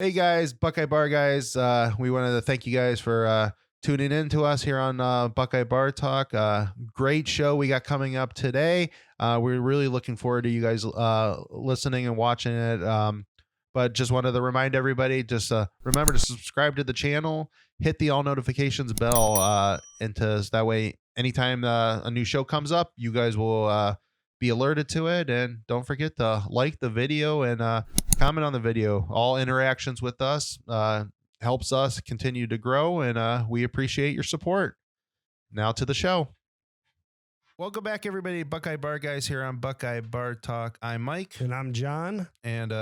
Hey guys, Buckeye Bar guys. We wanted to thank you guys for tuning in to us here on Buckeye Bar Talk. Great show we got coming up today. We're really looking forward to you guys listening and watching it. But just wanted to remind everybody, just remember to subscribe to the channel, hit the all notifications bell, and that way, anytime a new show comes up, you guys will be alerted to it. And don't forget to like the video and comment on the video. All interactions with us helps us continue to grow, and we appreciate your support. Now to the show. Welcome back, everybody. Buckeye Bar Guys here on Buckeye Bar Talk. I'm Mike. And I'm John. And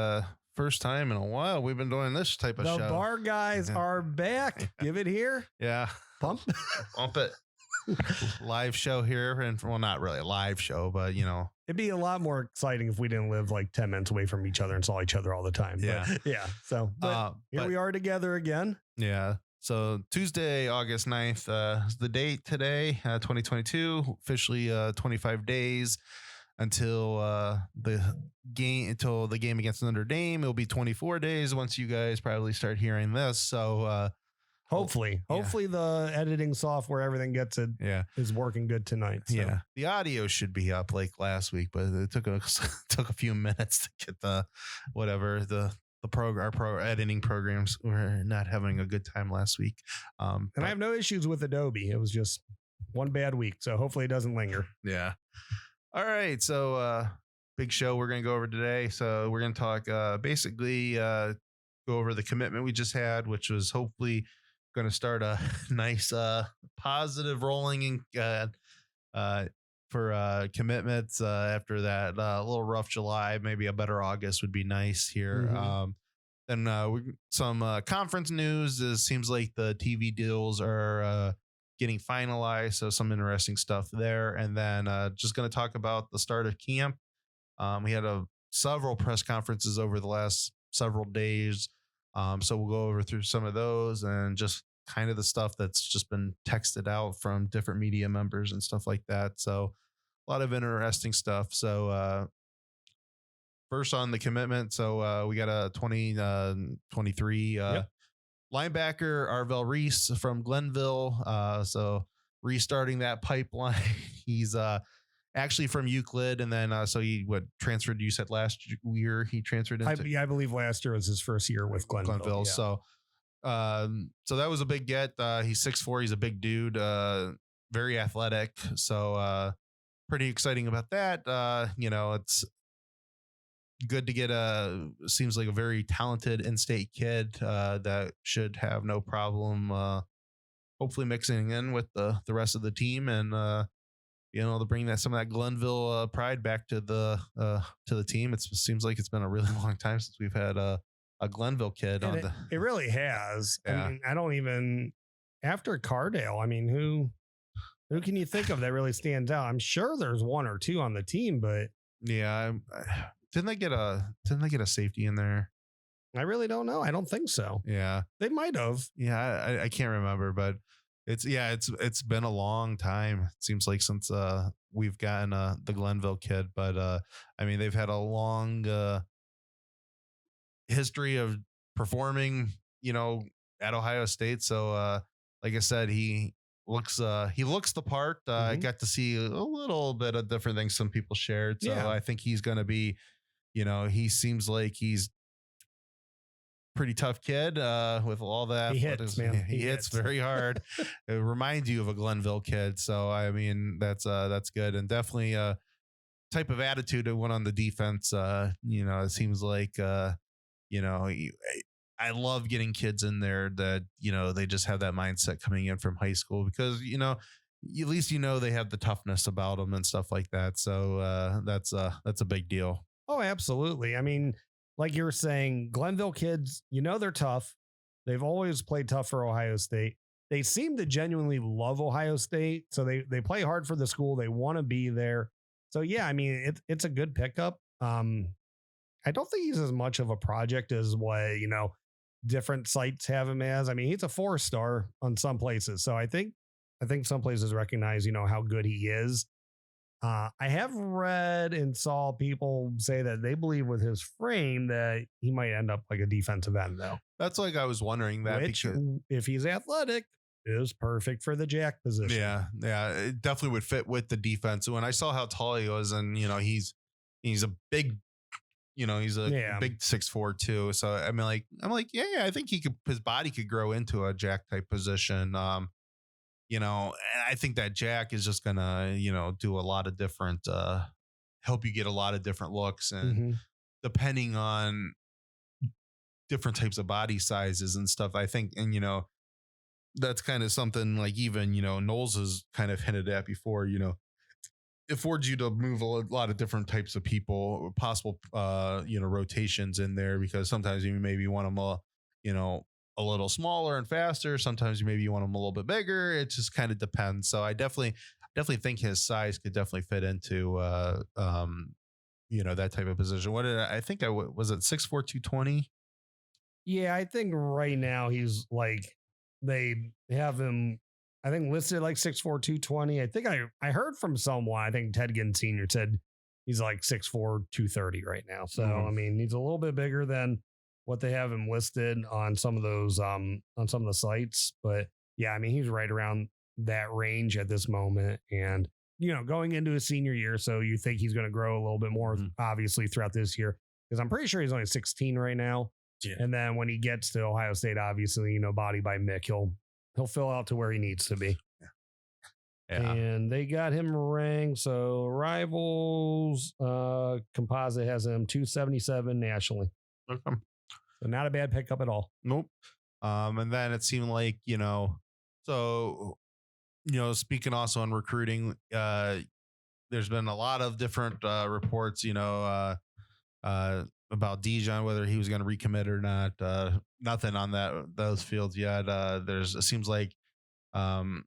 first time in a while we've been doing this type of show. The Bar Guys are back. Give it here. Yeah. Pump it. Live show here, and well, not really a live show, but it'd be a lot more exciting if we didn't live like 10 minutes away from each other and saw each other all the time. Yeah. So here we are together again. Yeah. So Tuesday, August 9th, is the date today, 2022, officially 25 days until the game against Notre Dame. It'll be 24 days once you guys probably start hearing this. So Hopefully the editing software, everything gets it. Yeah, is working good tonight. So. Yeah, the audio should be up like last week, but it took a few minutes to get the our editing programs were not having a good time last week. And I have no issues with Adobe. It was just one bad week, so hopefully it doesn't linger. Yeah. All right, so big show we're gonna go over today. So we're gonna talk basically go over the commitment we just had, which was hopefully going to start a nice positive rolling for commitments after that little rough July. Maybe a better August would be nice here. Then some conference news. It seems like the TV deals are getting finalized, so some interesting stuff there. And then just going to talk about the start of camp. We had several press conferences over the last several days. So we'll go over through some of those and just kind of the stuff that's just been texted out from different media members and stuff like that. So a lot of interesting stuff. So first on the commitment. So we got a 2023 linebacker, Arvell Reese from Glenville. So restarting that pipeline. He's actually from Euclid, and then so he transferred. You said last year he transferred into. I believe last year was his first year with Glenville. Yeah. So that was a big get. He's 6'4". He's a big dude. Very athletic. So pretty exciting about that. It's good to get seems like a very talented in-state kid that should have no problem. Hopefully mixing in with the rest of the team and. To bring some of that Glenville pride back to the team. It seems like it's been a really long time since we've had a Glenville kid on the. It really has. Yeah. I mean, I don't even after Cardale. I mean, who can you think of that really stands out? I'm sure there's one or two on the team, but yeah, didn't they get a safety in there? I really don't know. I don't think so. Yeah, they might have. Yeah, I can't remember, but. It's been a long time. It seems like since we've gotten the Glenville kid, but I mean they've had a long history of performing, at Ohio State. So like I said, he looks the part. I got to see a little bit of different things some people shared. So yeah. I think he's going to be, he seems like he's pretty tough kid with all that. He hits, man. He hits very hard. It reminds you of a Glenville kid. So I mean that's good, and definitely a type of attitude that went on the defense. It seems like I love getting kids in there that they just have that mindset coming in from high school because at least they have the toughness about them and stuff like that. So that's a big deal. Oh, absolutely. I mean. Like you were saying, Glenville kids, they're tough. They've always played tough for Ohio State. They seem to genuinely love Ohio State. So they play hard for the school. They want to be there. So, yeah, I mean, it's a good pickup. I don't think he's as much of a project as what, different sites have him as. I mean, he's a 4-star on some places. So I think some places recognize, how good he is. I have read and saw people say that they believe with his frame that he might end up like a defensive end, though. That's like I was wondering that, Which, because if he's athletic, is perfect for the jack position. yeah, it definitely would fit with the defense. When I saw how tall he was, and he's a big, he's a big 6'4" too. So I'm like, yeah, I think his body could grow into a jack type position. And I think that jack is just gonna, do a lot of different, help you get a lot of different looks, and depending on different types of body sizes and stuff, I think, and that's kind of something like even, Knowles has kind of hinted at before, it affords you to move a lot of different types of people, possible, rotations in there, because sometimes you maybe want them, a little smaller and faster. Sometimes you maybe want them a little bit bigger. It just kind of depends. So I definitely think his size could definitely fit into, that type of position. What did I think was it 6'4", 220? Yeah, I think right now he's like, they have him, I think, listed like 6'4", 220. I think I heard from someone, I think Ted Ginn Sr. said he's like 6'4", 230 right now. So, I mean, he's a little bit bigger than what they have him listed on some of those, on some of the sites. But yeah, I mean, he's right around that range at this moment. And, going into his senior year. So you think he's going to grow a little bit more, obviously, throughout this year, because I'm pretty sure he's only 16 right now. Yeah. And then when he gets to Ohio State, obviously, body by Mick, he'll fill out to where he needs to be. Yeah. And they got him ranked. So Rivals composite has him 277 nationally. Okay. So not a bad pickup at all. Nope. And then it seemed like, speaking also on recruiting, there's been a lot of different reports, about Dijon, whether he was going to recommit or not. Nothing on those fields yet. It seems like the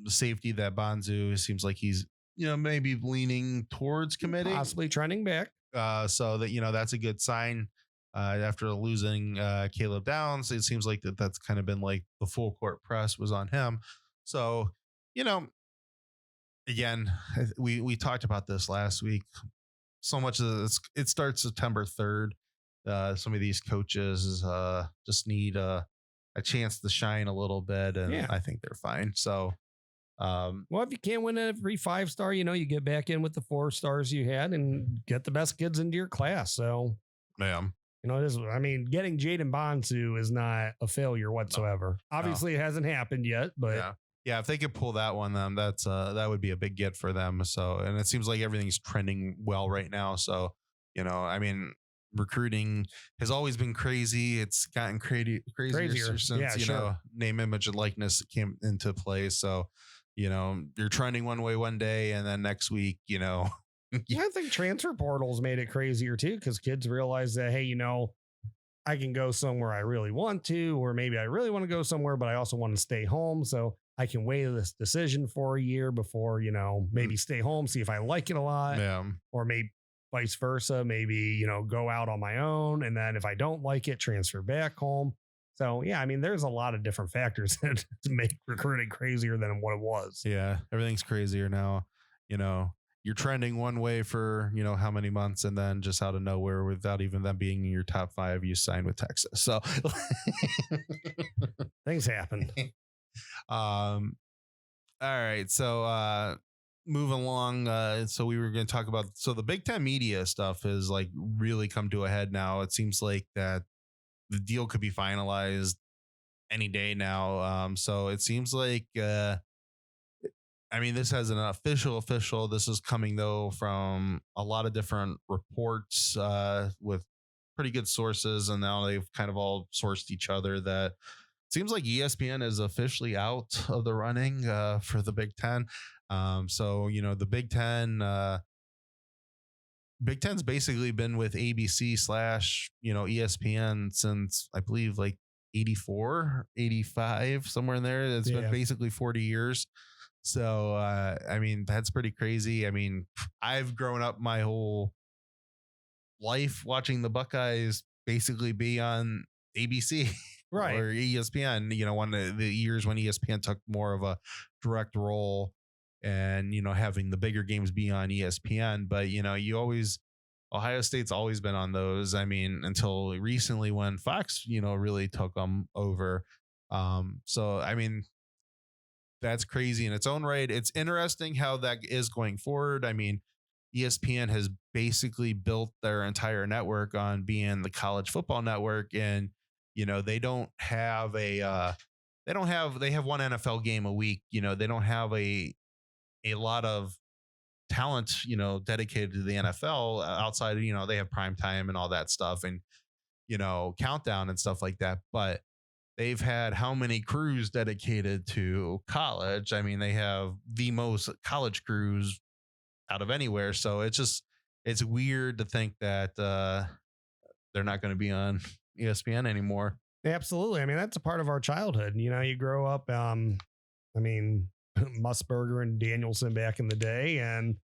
safety, that Bonzu, seems like he's maybe leaning towards committing, possibly trending back. So that that's a good sign. After losing Caleb Downs, it seems like that's kind of been like the full court press was on him. So again, we talked about this last week. So much of this, it starts September 3rd. Some of these coaches just need a chance to shine a little bit, and I think they're fine. So, well, if you can't win every 5-star, you get back in with the 4 stars you had and get the best kids into your class. So, it is. I mean, getting Jaden Bonsu is not a failure whatsoever. No. Obviously, it hasn't happened yet, but. Yeah, if they could pull that one, then that would be a big get for them. So, and it seems like everything's trending well right now. So, I mean, recruiting has always been crazy. It's gotten crazier since name, image, and likeness came into play. So, you're trending one way one day, and then next week, Yeah, I think transfer portals made it crazier too, because kids realize that, hey, I can go somewhere I really want to, or maybe I really want to go somewhere, but I also want to stay home. So I can weigh this decision for a year before, maybe stay home, see if I like it a lot, or maybe vice versa, maybe, go out on my own. And then if I don't like it, transfer back home. So, yeah, I mean, there's a lot of different factors that make recruiting crazier than what it was. Yeah, everything's crazier now. You're trending one way for, how many months, and then just out of nowhere, without even them being in your top 5, you sign with Texas. So things happen. All right. So moving along. So we were going to talk about, the Big Ten media stuff has like really come to a head now. It seems like that the deal could be finalized any day now. So it seems like, this has an official. This is coming though from a lot of different reports with pretty good sources, and now they've kind of all sourced each other. That seems like ESPN is officially out of the running for the Big Ten. So the Big Ten's basically been with ABC / ESPN since I believe like 84, 85, somewhere in there. It's been basically 40 years. So, that's pretty crazy. I've grown up my whole life watching the Buckeyes basically be on ABC, right, or ESPN, one of the years when ESPN took more of a direct role and, having the bigger games be on ESPN. But, Ohio State's always been on those. I mean, until recently when Fox, really took them over. So, I mean, that's crazy in its own right. It's interesting how that is going forward. I mean, ESPN has basically built their entire network on being the college football network. And, they don't have they have one NFL game a week. They don't have a lot of talent, dedicated to the NFL outside of, they have prime time and all that stuff and, countdown and stuff like that. But they've had how many crews dedicated to college? I mean, they have the most college crews out of anywhere. So it's weird to think that they're not going to be on ESPN anymore. Absolutely. I mean, that's a part of our childhood. You grow up, I mean, Musburger and Danielson back in the day. And,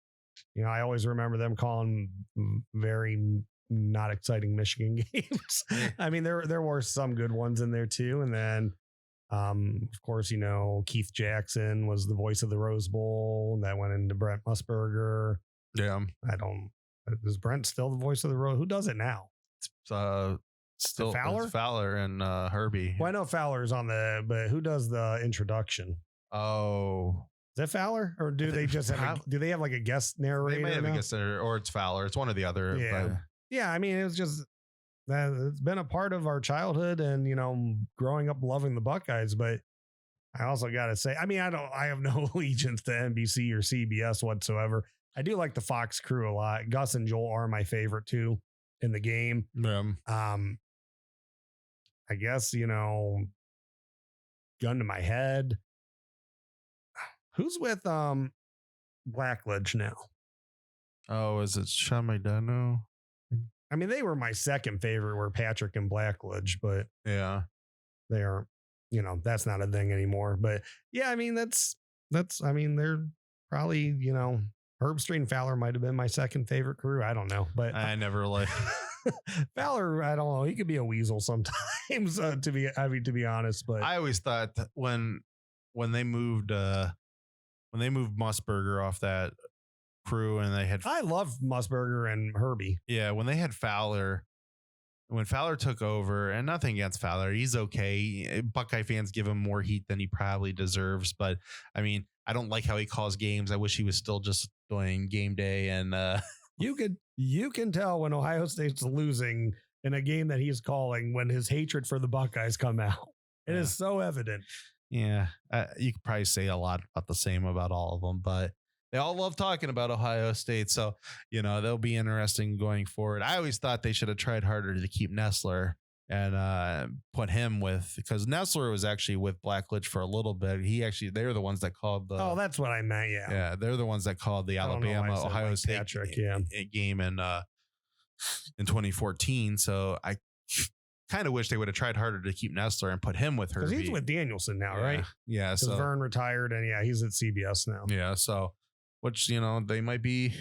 I always remember them calling very not exciting Michigan games. I mean, there were some good ones in there too. And then, of course, Keith Jackson was the voice of the Rose Bowl that went into Brent Musburger. Yeah. Is Brent still the voice of the Rose? Who does it now? Still Fowler? It's Fowler and Herbie. Well, I know Fowler's but who does the introduction? Oh, is that Fowler, or do they just do they have like a guest narrator? They may have a guest narrator, or it's Fowler. It's one or the other. Yeah. But. Yeah. I mean, it's been a part of our childhood and, growing up loving the Buckeyes, but I also got to say, I mean, I have no allegiance to NBC or CBS whatsoever. I do like the Fox crew a lot. Gus and Joel are my favorite too in the game. Yeah. I guess, gun to my head. Who's with Blackledge now? Oh, is it Sean McDonough? I mean, they were my second favorite, were Patrick and Blackledge, but yeah, they are, that's not a thing anymore. But yeah, I mean, I mean, they're probably, Herbstreit and Fowler might have been my second favorite crew. I don't know, but I never like Fowler. I don't know. He could be a weasel sometimes, to be honest. But I always thought that when they moved Musburger off that crew and I love Musburger and Herbie. Yeah. When they had Fowler, when Fowler took over, and nothing against Fowler, he's okay. Buckeye fans give him more heat than he probably deserves. But I mean, I don't like how he calls games. I wish he was still just doing game day. And you can tell when Ohio State's losing in a game that he's calling when his hatred for the Buckeyes come out. It is so evident. Yeah, you could probably say a lot about the same about all of them, but they all love talking about Ohio State. So, they'll be interesting going forward. I always thought they should have tried harder to keep Nessler and put him because Nessler was actually with Blackledge for a little bit. They were the ones that called that's what I meant. Yeah. Yeah. They're the ones that called the Alabama Ohio State game in 2014. So I kind of wish they would have tried harder to keep Nessler and put him with her. Because he's with Danielson now, right? Yeah. So Vern retired and he's at CBS now. Yeah. So, which, they might be,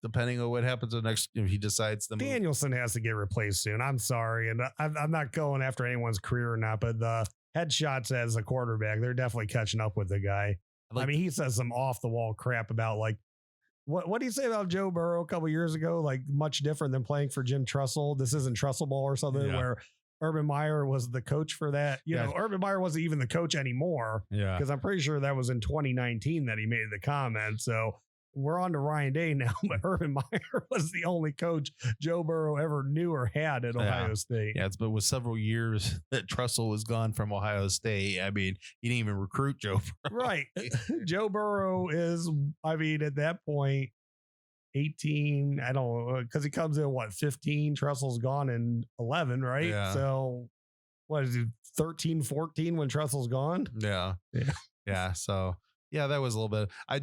depending on what happens next, if he decides to move. Danielson has to get replaced soon. I'm sorry. And I'm not going after anyone's career or not, but the headshots as a quarterback, they're definitely catching up with the guy. I mean, he says some off the wall crap about what do you say about Joe Burrow a couple years ago? Like much different than playing for Jim Tressel. This isn't Tressel ball or something where Urban Meyer was the coach for that. Urban Meyer wasn't even the coach anymore. Yeah. Because I'm pretty sure that was in 2019 that he made the comment. So we're on to Ryan Day now, but Urban Meyer was the only coach Joe Burrow ever knew or had at Ohio State. Yeah, but with several years that Tressel was gone from Ohio State, I mean, he didn't even recruit Joe Burrow. Right. Joe Burrow is, I mean, at that point, 18, I don't know, because he comes in, 15? Tressel's gone in 11, right? Yeah. So, what is it, 13, 14 when Tressel's gone? Yeah. Yeah. So, yeah, that was a little bit. I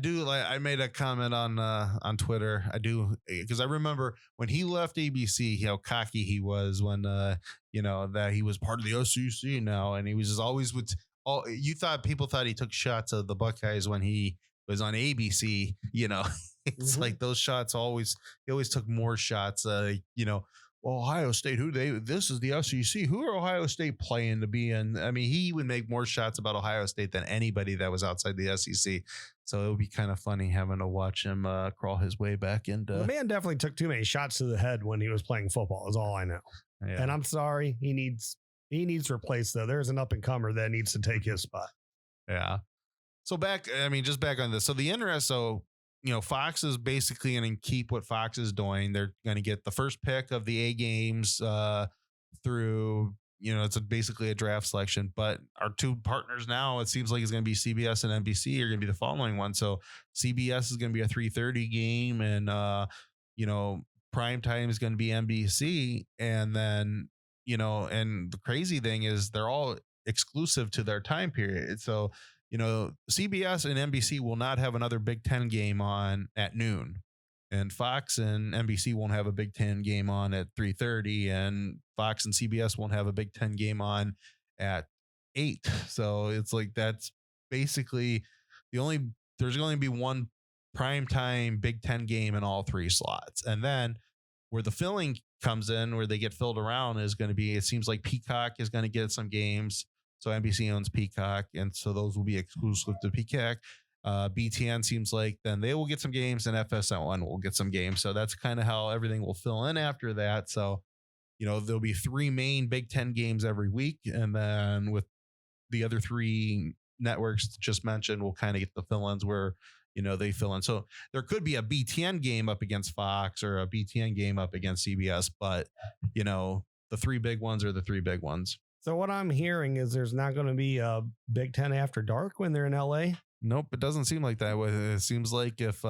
made a comment on Twitter. I do, because I remember when he left ABC, how cocky he was when that he was part of the SEC now, and he was just always with all. People thought he took shots of the Buckeyes when he was on ABC. It's like those shots he always took more shots. well, Ohio State, this is the SEC. Who are Ohio State playing to be in? I mean, he would make more shots about Ohio State than anybody that was outside the SEC. So it would be kind of funny having to watch him crawl his way back into. The man definitely took too many shots to the head when he was playing football, is all I know. Yeah. And I'm sorry, he needs replaced, though. There's an up-and-comer that needs to take his spot. Yeah. So back on this. So the interest, Fox is basically going to keep what Fox is doing. They're going to get the first pick of the A games through, it's basically a draft selection. But our two partners now, it seems like it's going to be CBS and NBC are going to be the following one. So CBS is going to be a 3:30 game, and prime time is going to be NBC. And then, and the crazy thing is they're all exclusive to their time period. So CBS and NBC will not have another Big Ten game on at noon, and Fox and NBC won't have a Big Ten game on at 3:30, and Fox and CBS won't have a Big Ten game on at 8. So it's like, that's basically there's going to be one primetime Big Ten game in all 3 slots. And then where the filling comes in, where they get filled around, is going to be, it seems like Peacock is going to get some games. So NBC owns Peacock, and so those will be exclusive to Peacock. BTN seems like then they will get some games, and FS1 will get some games. So that's kind of how everything will fill in after that. So, there'll be 3 main Big Ten games every week, and then with the other 3 networks just mentioned, we'll kind of get the fill-ins where, they fill in. So there could be a BTN game up against Fox or a BTN game up against CBS, but, the 3 big ones are the 3 big ones. So what I'm hearing is there's not going to be a Big Ten After Dark when they're in LA. Nope, it doesn't seem like that. It seems like if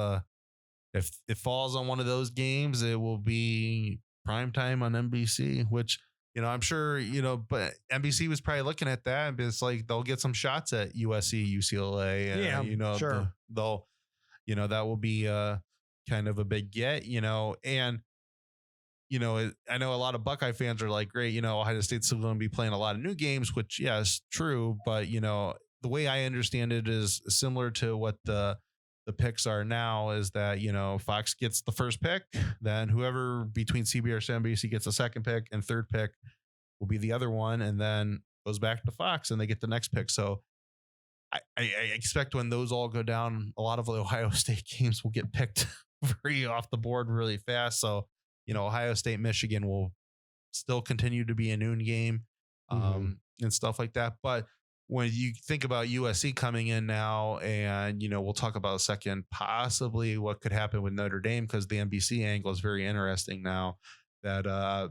it falls on one of those games, it will be primetime on NBC, which, I'm sure, but NBC was probably looking at that. But it's like they'll get some shots at USC, UCLA, and sure. They'll that will be kind of a big get, and. I know a lot of Buckeye fans are like, great, Ohio State's still going to be playing a lot of new games, which, yes, true. But, the way I understand it is similar to what the picks are now, is that, Fox gets the first pick, then whoever between CBS and NBC gets the second pick, and third pick will be the other one, and then goes back to Fox and they get the next pick. So I expect when those all go down, a lot of the Ohio State games will get picked very off the board really fast. So, Ohio State, Michigan will still continue to be a noon game and stuff like that. But when you think about USC coming in now, and, we'll talk about a second, possibly what could happen with Notre Dame, because the NBC angle is very interesting now that,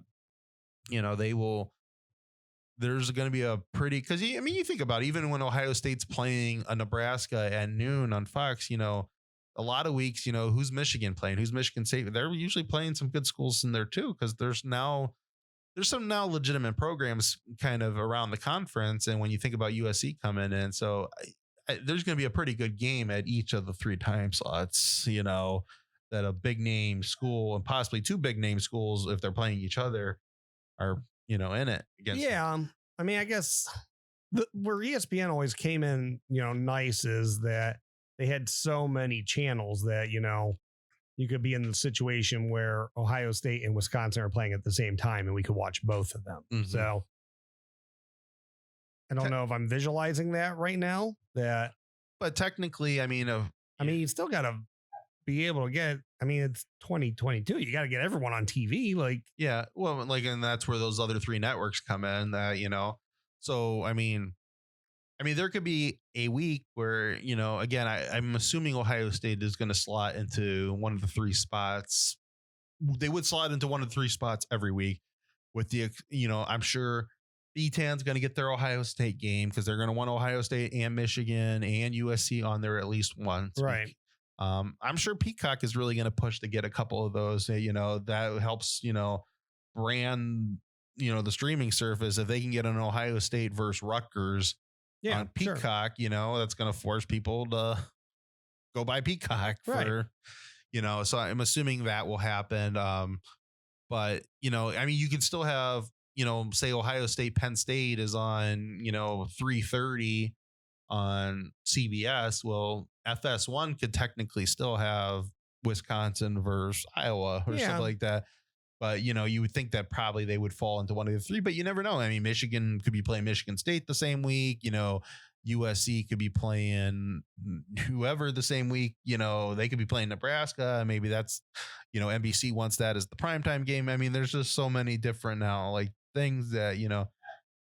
there's going to be a pretty, because, you think about it, even when Ohio State's playing a Nebraska at noon on Fox, a lot of weeks, who's Michigan playing? Who's Michigan State? They're usually playing some good schools in there too, because there's some legitimate programs kind of around the conference. And when you think about USC coming in, so there's going to be a pretty good game at each of the 3 time slots, that a big name school and possibly 2 big name schools, if they're playing each other, are, in it against. Yeah. I mean, I guess where ESPN always came in, nice, is that they had so many channels that, you could be in the situation where Ohio State and Wisconsin are playing at the same time and we could watch both of them. Mm-hmm. So I don't know if I'm visualizing that right now. But technically, you still got to be able to get, it's 2022. You got to get everyone on TV. Yeah. Well, and that's where those other 3 networks come in that, so, there could be a week where, again, I'm assuming Ohio State is going to slot into one of the 3 spots. They would slot into one of the 3 spots every week with the, I'm sure B10's going to get their Ohio State game because they're going to want Ohio State and Michigan and USC on there at least once. Right. I'm sure Peacock is really going to push to get a couple of those, that helps, brand, the streaming service. If they can get an Ohio State versus Rutgers on Peacock, sure. That's going to force people to go buy Peacock for, so I'm assuming that will happen. But, you can still have, say Ohio State, Penn State is on, 3:30 on CBS. Well, FS1 could technically still have Wisconsin versus Iowa or something like that. But, you would think that probably they would fall into one of the three, but you never know. I mean, Michigan could be playing Michigan State the same week. USC could be playing whoever the same week. They could be playing Nebraska. Maybe that's, NBC wants that as the primetime game. I mean, there's just so many different now, like things that,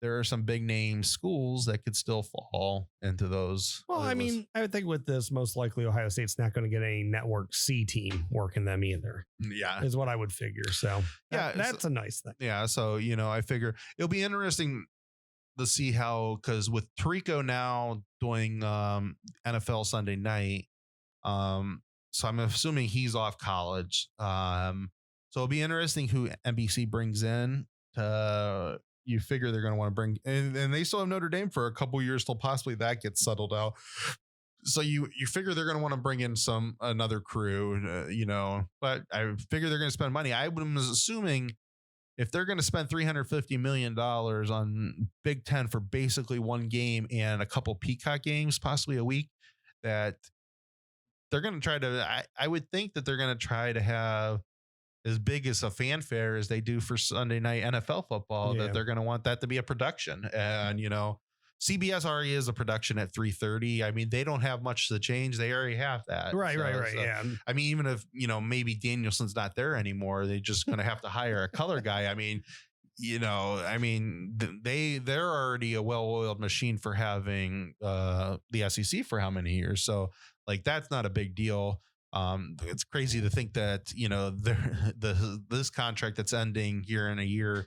there are some big name schools that could still fall into those. Well, I mean, I would think with this, most likely Ohio State's not going to get any network C team working them either. Yeah. Is what I would figure. So that's a nice thing. Yeah. So, I figure it'll be interesting to see how, because with Tirico now doing NFL Sunday night, so I'm assuming he's off college. So it'll be interesting who NBC brings in to. You figure they're going to want to bring, and they still have Notre Dame for a couple years till possibly that gets settled out. So you figure they're going to want to bring in another crew, but I figure they're going to spend money. I was assuming if they're going to spend $350 million on Big Ten for basically one game and a couple Peacock games, possibly a week, that they're going to try to, I would think that they're going to try to have as big as a fanfare as they do for Sunday night NFL football, that they're going to want that to be a production. And, CBS already is a production at 3:30. I mean, they don't have much to change. They already have that. Right. So, Yeah. I mean, even if, maybe Danielson's not there anymore, they're just going to have to hire a color guy. I mean, they're already a well-oiled machine for having the SEC for how many years. So like, that's not a big deal. It's crazy to think that, this contract that's ending here in a year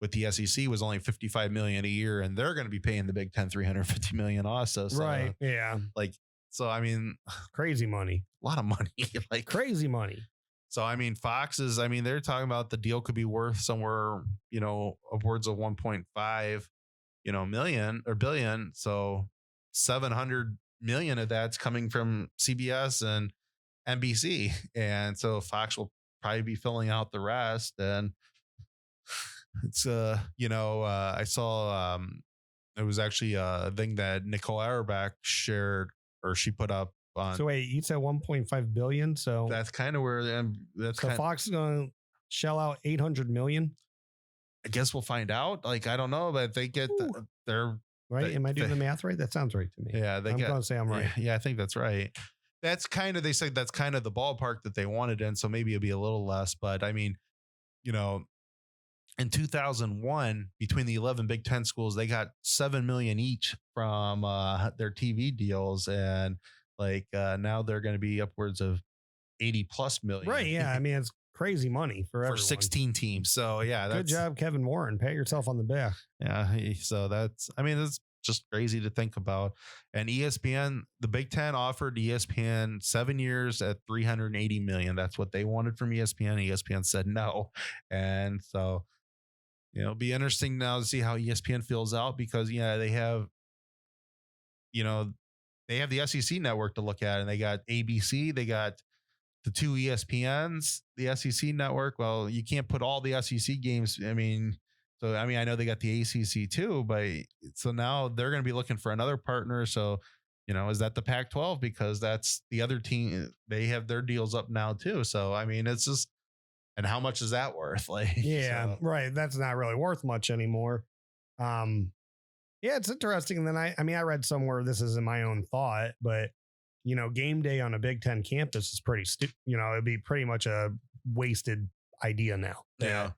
with the SEC was only $55 million a year, and they're going to be paying the Big Ten $350 million also. So, right. Yeah. I mean, crazy money, a lot of money, crazy money. So, I mean, they're talking about the deal could be worth somewhere, upwards of 1.5, million or billion. So 700 million of that's coming from CBS and NBC, and so Fox will probably be filling out the rest. And it's I saw it was actually a thing that Nicole Auerbach shared, or she put up on. So wait, you said 1.5 billion. So that's kind of where Fox is going to shell out 800 million. I guess we'll find out. I don't know, but they get their right. Am I doing the math right? That sounds right to me. Yeah, I'm going to say I'm right. Yeah, I think that's right. That's kind of, they said that's kind of the ballpark that they wanted in. So maybe it'll be a little less, but I mean, in 2001, between the 11 Big Ten schools, they got $7 million each from their TV deals. And now they're going to be upwards of 80 plus million. Right. Yeah. I mean, it's crazy money for everyone. 16 teams. So yeah, good job, Kevin Warren. Pat yourself on the back. Yeah. So that's just crazy to think about. And ESPN, the Big Ten offered ESPN 7 years at $380 million. That's what they wanted from ESPN. ESPN said no. And so, it'll be interesting now to see how ESPN fills out, because they have, they have the SEC network to look at, and they got ABC, they got the two ESPNs, the SEC network. Well, you can't put all the SEC games. I know they got the ACC too, but so now they're going to be looking for another partner. So, is that the Pac-12? Because that's the other team. They have their deals up now too. So, I mean, it's just, and how much is that worth? Right. That's not really worth much anymore. Yeah, it's interesting. And then I read somewhere, this isn't my own thought, but game day on a Big Ten campus is pretty it'd be pretty much a wasted idea now. Yeah.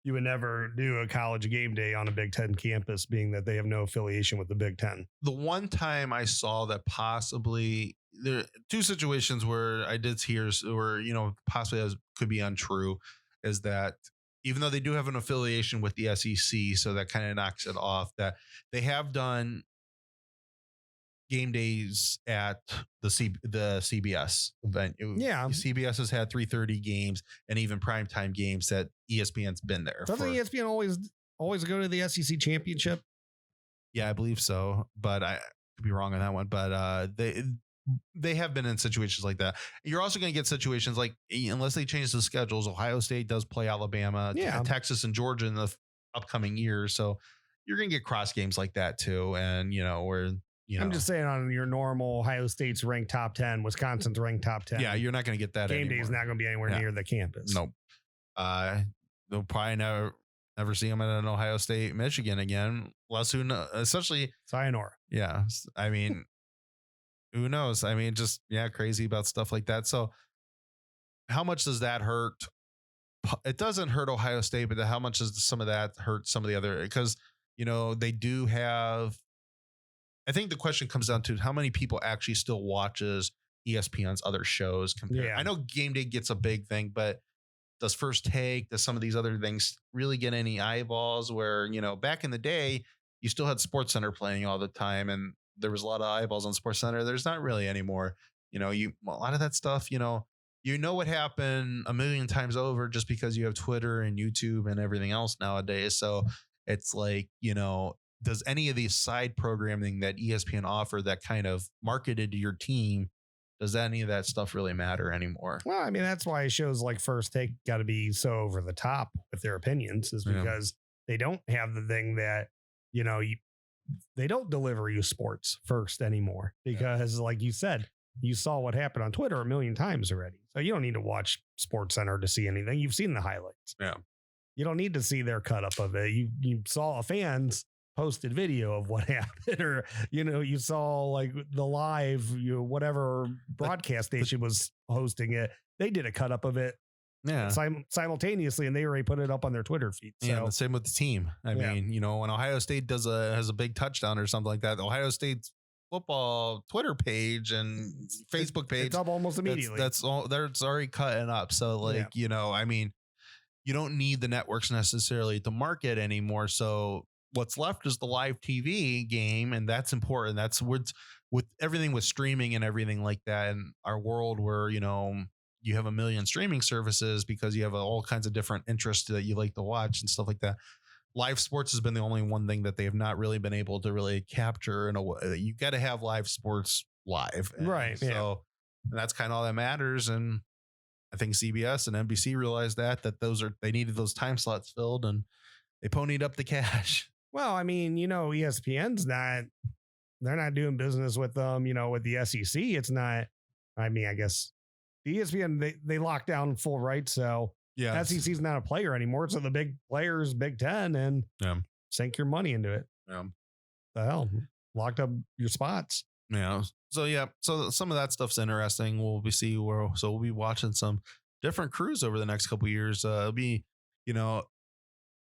You would never do a college game day on a Big Ten campus, being that they have no affiliation with the Big Ten. The one time I saw that possibly, there are two situations where I did hear where, possibly could be untrue, is that even though they do have an affiliation with the SEC, so that kind of knocks it off, that they have done game days at the CBS event. Yeah. CBS has had 3:30 games and even primetime games that ESPN's been there. Doesn't ESPN always go to the SEC championship? Yeah, I believe so, but I could be wrong on that one. But they have been in situations like that. You're also going to get situations like, unless they change the schedules, Ohio State does play Alabama, Texas and Georgia in the upcoming years. So you're going to get cross games like that too. And, where, I'm just saying, on your normal Ohio State's ranked top 10, Wisconsin's ranked top 10. Yeah, you're not going to get that game anymore. day is not going to be anywhere near the campus. Nope. they'll probably never see him at an Ohio State, Michigan again. Less who know, especially sayonara. Yeah. I mean, who knows? I mean, just, crazy about stuff like that. So how much does that hurt? It doesn't hurt Ohio State, but how much does some of that hurt some of the other? Because, they do have, I think the question comes down to how many people actually still watches ESPN's other shows compared. Yeah. I know Game Day gets a big thing, but does First Take, does some of these other things really get any eyeballs where, back in the day, you still had SportsCenter playing all the time and there was a lot of eyeballs on SportsCenter. There's not really anymore. A lot of that stuff, what happened a million times over just because you have Twitter and YouTube and everything else nowadays. So it's like, does any of these side programming that ESPN offer that kind of marketed to your team, does any of that stuff really matter anymore? Well, I mean, that's why shows like First Take got to be so over the top with their opinions, is because they don't have the thing that, they don't deliver you sports first anymore because, like you said, you saw what happened on Twitter a million times already. So you don't need to watch SportsCenter to see anything. You've seen the highlights. Yeah. You don't need to see their cut up of it. You saw a fan's posted video of what happened, or you saw like the live, whatever broadcast station was hosting it. They did a cut up of it, simultaneously, and they already put it up on their Twitter feed. So. Yeah, the same with the team. I mean, when Ohio State has a big touchdown or something like that, the Ohio State's football Twitter page and Facebook page, it's up almost immediately. That's all. That's already cutting up. So I mean, you don't need the networks necessarily to market anymore. So what's left is the live TV game, and that's important. That's with everything with streaming and everything like that in our world where, you have a million streaming services because you have all kinds of different interests that you like to watch and stuff like that. Live sports has been the only one thing that they have not really been able to really capture in a way. You got to have live sports live. Right. So that's kind of all that matters. And I think CBS and NBC realized that they needed those time slots filled, and they ponied up the cash. Well, I mean, ESPN's they're not doing business with them, with the SEC. It's not, I mean, I guess the ESPN, they locked down full rights. So SEC's not a player anymore. So the big players, Big Ten, and sink your money into it. Yeah. The hell, locked up your spots. Yeah. So some of that stuff's interesting. We'll be watching some different crews over the next couple of years. It'll be, a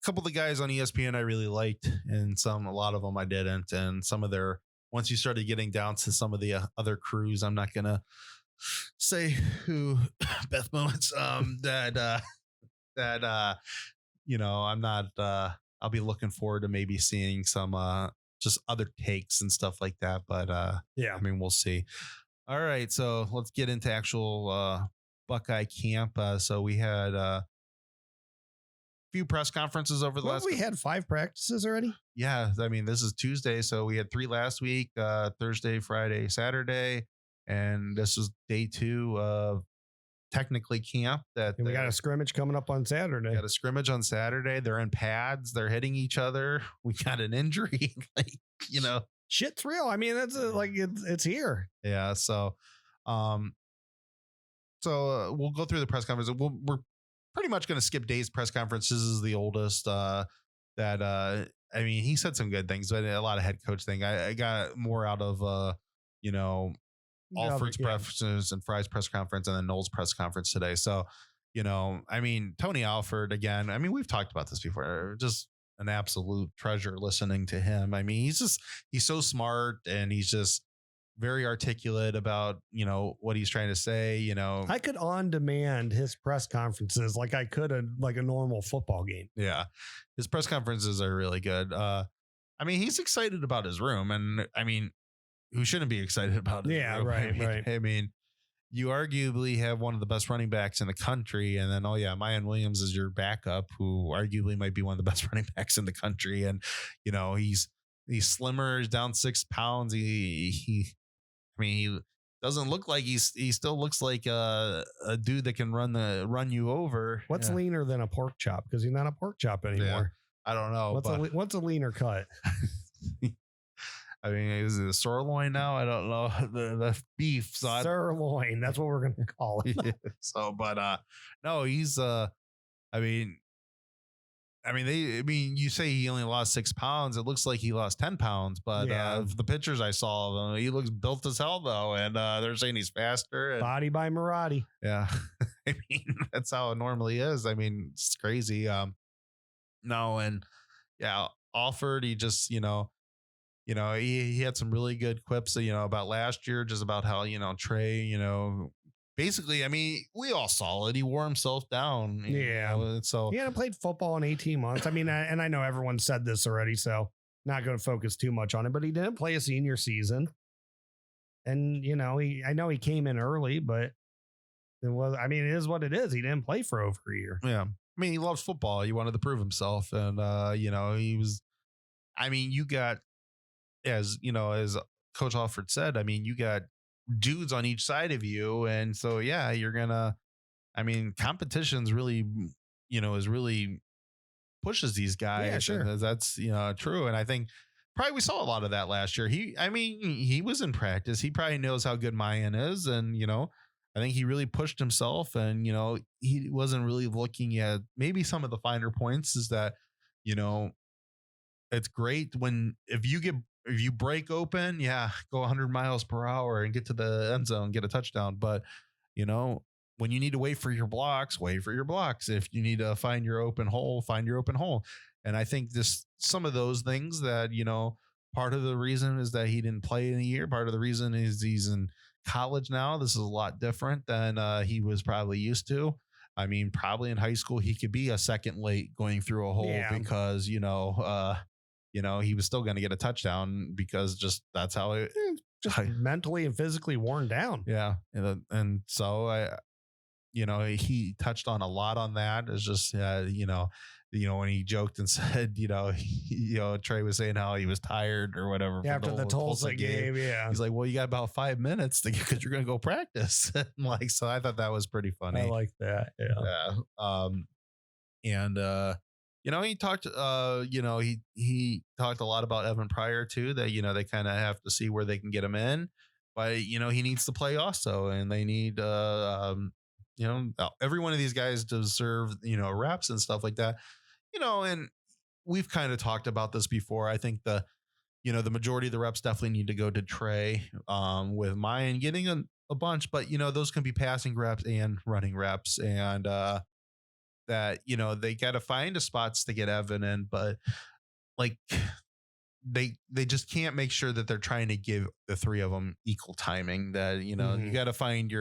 couple of the guys on ESPN I really liked, and a lot of them I didn't. And some of once you started getting down to some of the other crews, I'm not gonna say who Beth Moments I'm not I'll be looking forward to maybe seeing some just other takes and stuff like that, but I mean, we'll see. All right, so let's get into actual Buckeye camp. So we had few press conferences over the last. We had 5 practices already. Yeah, I mean, this is Tuesday, so we had 3 last week: Thursday, Friday, Saturday, and this is day 2 of technically camp. And we got a scrimmage coming up on Saturday. We got a scrimmage on Saturday. They're in pads. They're hitting each other. We got an injury, shit's real. I mean, that's it's here. Yeah. So, we'll go through the press conference. We're pretty much going to skip Dave's press conference. This is the oldest I mean, he said some good things, but a lot of head coach thing. I got more out of, Alfred's press and Fry's press conference and then Noel's press conference today. So, I mean, Tony Alford, again, I mean, we've talked about this before, just an absolute treasure listening to him. I mean, he's so smart, and he's just very articulate about, what he's trying to say, I could on demand his press conferences like I could a normal football game. Yeah. His press conferences are really good. I mean, he's excited about his room, and I mean, who shouldn't be excited about it? Yeah, right. I mean, you arguably have one of the best running backs in the country, and then Mayan Williams is your backup, who arguably might be one of the best running backs in the country, and he's slimmer, he's down 6 pounds. He doesn't look like he still looks like a dude that can run you over. What's leaner than a pork chop? Because he's not a pork chop anymore. Yeah, I don't know. What's a leaner cut? I mean, is it a sirloin now? I don't know. The beef. Sirloin. That's what we're going to call it. So, but no, he's, I mean, I mean, you say he only lost 6 pounds. It looks like he lost 10 pounds, but the pictures I saw of him, he looks built as hell though. And they're saying he's faster. Body by Marathi. Yeah. I mean, that's how it normally is. I mean, it's crazy. No. And yeah, Alford, he just, he had some really good quips, about last year, just about how, Trey, basically, I mean, we all saw it. He wore himself down. So he hadn't played football in 18 months. I mean, and I know everyone said this already, so not going to focus too much on it, but he didn't play a senior season. And, I know he came in early, but it is what it is. He didn't play for over a year. Yeah. I mean, he loves football. He wanted to prove himself. And, he was, I mean, you got, as Coach Alford said, I mean, you got dudes on each side of you. And so, yeah, you're gonna, I mean, competition's really, is really pushes these guys. Yeah, sure. And that's, true. And I think probably we saw a lot of that last year. He was in practice. He probably knows how good Mayan is. And, I think he really pushed himself and, he wasn't really looking at maybe some of the finer points is that, it's great if you break open, go 100 miles per hour and get to the end zone, get a touchdown. But, when you need to wait for your blocks, wait for your blocks. If you need to find your open hole, find your open hole. And I think some of those things that, part of the reason is that he didn't play in a year. Part of the reason is he's in college now. This is a lot different than he was probably used to. I mean, probably in high school, he could be a second late going through a hole because, he was still going to get a touchdown because just that's how it just mentally and physically worn down. Yeah. And so he touched on a lot on that. It's just, when he joked and said, Trey was saying how he was tired or whatever. After the Tulsa game. Yeah. He's like, well, you got about 5 minutes because you're going to go practice. So I thought that was pretty funny. I like that. Yeah. He talked, he talked a lot about Evan Pryor too, that, they kind of have to see where they can get him in, but, he needs to play also. And they need, every one of these guys deserve, reps and stuff like that, and we've kind of talked about this before. I think the majority of the reps definitely need to go to Trey, with Mayan getting a bunch, but, those can be passing reps and running reps. And, that, they got to find a spots to get Evan in, but like they just can't make sure that they're trying to give the three of them equal timing. That, you got to find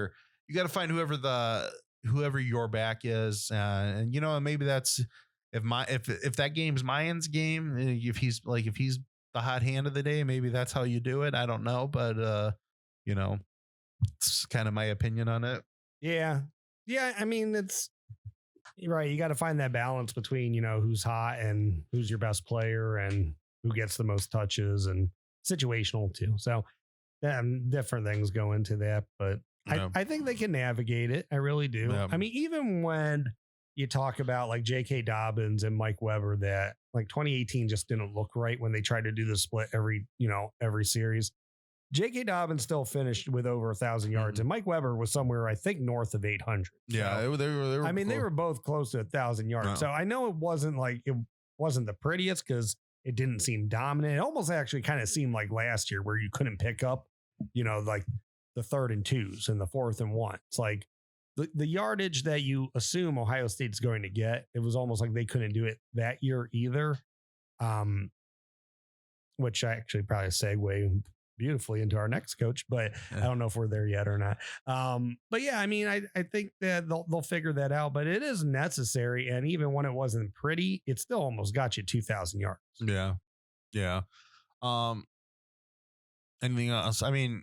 whoever your back is. And, maybe that's if that game's Mayan's game, if he's the hot hand of the day, maybe that's how you do it. I don't know, but it's kind of my opinion on it. Yeah. Yeah. I mean, you're right. You got to find that balance between, who's hot and who's your best player and who gets the most touches and situational too. So different things go into that, but I think they can navigate it. I really do. Yeah. I mean, even when you talk about like J.K. Dobbins and Mike Weber, that like 2018 just didn't look right when they tried to do the split every series. J.K. Dobbins still finished with over 1,000 yards, and Mike Weber was somewhere, I think, north of 800. Yeah, they were. I mean, they were both close to 1,000 yards. No. So I know it wasn't the prettiest because it didn't seem dominant. It almost actually kind of seemed like last year where you couldn't pick up, like the 3rd and 2s and the 4th and 1. It's like the yardage that you assume Ohio State's going to get. It was almost like they couldn't do it that year either. Which I actually probably segue beautifully into our next coach, but I don't know if we're there yet or not. But yeah, I mean, I think that they'll figure that out, but it is necessary. And even when it wasn't pretty, it still almost got you 2,000 yards. Yeah. Yeah. Anything else? I mean,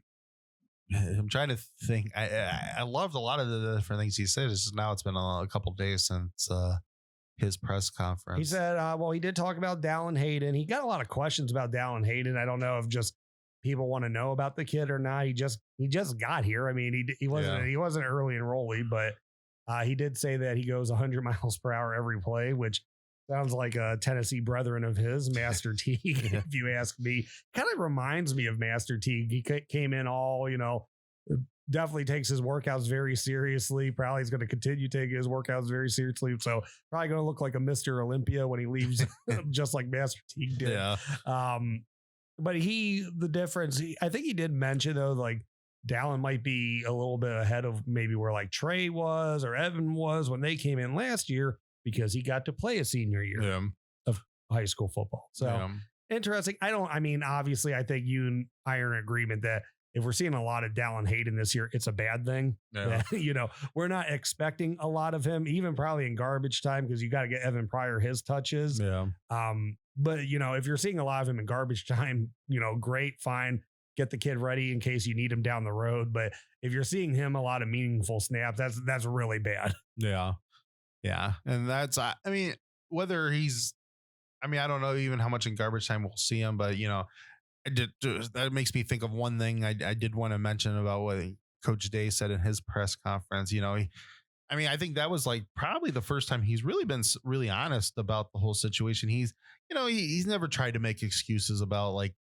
I'm trying to think. I loved a lot of the different things he said. It's just now it's been a couple days since his press conference. He said, well, he did talk about Dallin Hayden. He got a lot of questions about Dallin Hayden. I don't know if just people want to know about the kid or not. He just got here. I mean, he wasn't early enrollee, but he did say that he goes 100 miles per hour every play, which sounds like a Tennessee brethren of his, Master Teague, if you ask me. Kind of reminds me of Master Teague. He came in all, definitely takes his workouts very seriously. Probably is going to continue taking his workouts very seriously. So probably going to look like a Mr. Olympia when he leaves, just like Master Teague did. Yeah. But the difference, I think he did mention though, like Dallin might be a little bit ahead of maybe where like Trey was or Evan was when they came in last year because he got to play a senior year of high school football. So interesting. Obviously I think you and I are in agreement that if we're seeing a lot of Dallin Hayden this year, it's a bad thing. Yeah. We're not expecting a lot of him, even probably in garbage time, because you got to get Evan Pryor his touches. Yeah. But if you're seeing a lot of him in garbage time, great, fine. Get the kid ready in case you need him down the road. But if you're seeing him a lot of meaningful snaps, that's really bad. Yeah. Yeah. And that's, whether he's, I don't know even how much in garbage time we'll see him, but that makes me think of one thing I did want to mention about what Coach Day said in his press conference. I think that was like probably the first time he's really been really honest about the whole situation. He's never tried to make excuses about like